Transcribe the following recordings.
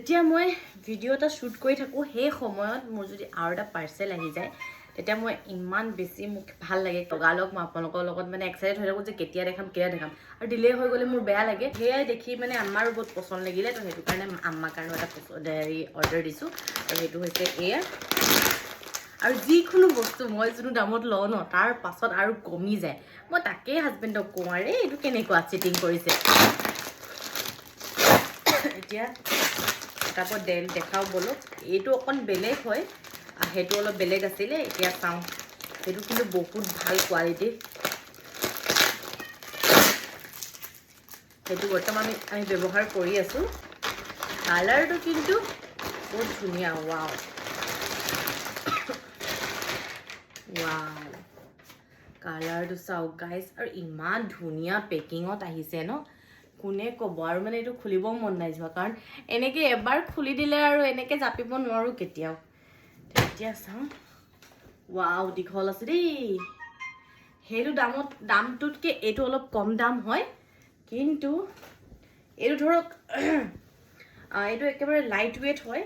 যেতিয়া মই ভিডিও এটা শ্বুট কৰি থাকোঁ সেই সময়ত মোৰ যদি আৰু এটা পাৰ্চেল আহি যায় তেতিয়া মই ইমান বেছি মোক ভাল লাগে লগালগ মই আপোনালোকৰ লগত মানে এক্সাইটেড হৈ থাকোঁ যে কেতিয়া দেখাম আৰু ডিলে হৈ গ'লে মোৰ বেয়া লাগে সেয়াই দেখি মানে আমাৰো বহুত পচন্দ লাগিলে তো সেইটো কাৰণে আম্মাৰ কাৰণেও এটা অৰ্ডাৰ দিছোঁ আৰু সেইটো হৈছে এয়া আৰু যিকোনো বস্তু মই যোনটো দামত লওঁ ন তাৰ পাছত আৰু কমি যায় মই তাকেই হাজবেণ্ডক কওঁ আৰে এইটো কেনেকুৱা চিটিং কৰিছে এতিয়া তারপর দেখাও বলো এইটো অকণ বেলেগ হয় সেইটো অলপ বেলেগ আছিলে এতিয়া চাওঁ সেইটো কিন্তু বহুত ভাল কোৱালিটি সেইটো বৰ্তমান আমি ব্যৱহাৰ কৰি আছোঁ কালাৰটো কিন্তু বহুত ধুনীয়া ৱাও ৱাও কালাৰটো চাওক গাইজ আৰু ইমান ধুনীয়া পেকিঙত আহিছে ন কোনে ক'ব আৰু মানে এইটো খুলিব মন নাই যোৱা কাৰণ এনেকৈ এবাৰ খুলি দিলে আৰু এনেকৈ জাপিব নোৱাৰোঁ কেতিয়াও এতিয়া চাওঁ ৱাও দীঘল আছে দেই সেইটো দামটোতকৈ এইটো অলপ কম দাম হয় কিন্তু এইটো ধৰক এইটো একেবাৰে লাইট ৱেইট হয়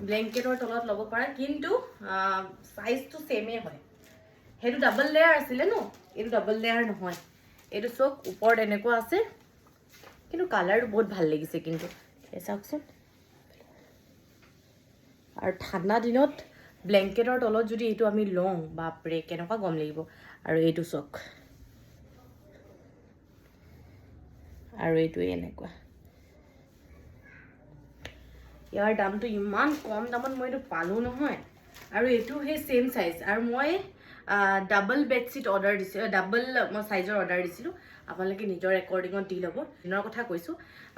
ব্লেংকেটৰ তলত ল'ব পাৰা কিন্তু সাইজটো সেমে হয় সেইটো ডাবল লেয়াৰ আছিলে ন এইটো ডাবল লেয়াৰ নহয় এইটো চক ওপৰত এনেকুৱা আছে কিন্তু কালাৰটো বহুত ভাল লাগিছে কিন্তু এই চাওকচোন আৰু ঠাণ্ডা দিনত ব্লেংকেটৰ তলত যদি এইটো আমি লওঁ বাপৰে কেনেকুৱা গৰম লাগিব আৰু এইটো চক আৰু এইটোৱে এনেকুৱা ইয়াৰ দামটো ইমান কম দামত মই এইটো পালোঁ নহয় আৰু এইটো সেই সেম সাইজ আৰু মই ডাবল বেডশিট অৰ্ডাৰ দিছিলোঁ ডাবল মই সাইজৰ অৰ্ডাৰ দিছিলোঁ আপোনালোকে নিজৰ ৰেকৰ্ডিঙত দি ল'ব দিনৰ কথা কৈছোঁ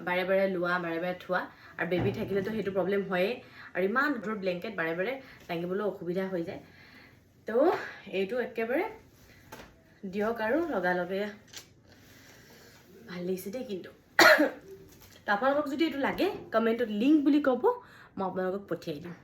বাৰে বাৰে লোৱা বাৰে বাৰে থোৱা আৰু বেবী থাকিলেতো সেইটো প্ৰব্লেম হয়েই আৰু ইমান দূৰ ব্লেংকেট বাৰে বাৰে দাঙিবলৈ অসুবিধা হৈ যায় তো এইটো একেবাৰে দিয়ক আৰু লগালগে ভাল লাগিছে দেই কিন্তু আপোনালোকক যদি এইটো লাগে কমেণ্টত লিংক বুলি ক'ব মই আপোনালোকক পঠিয়াই দিম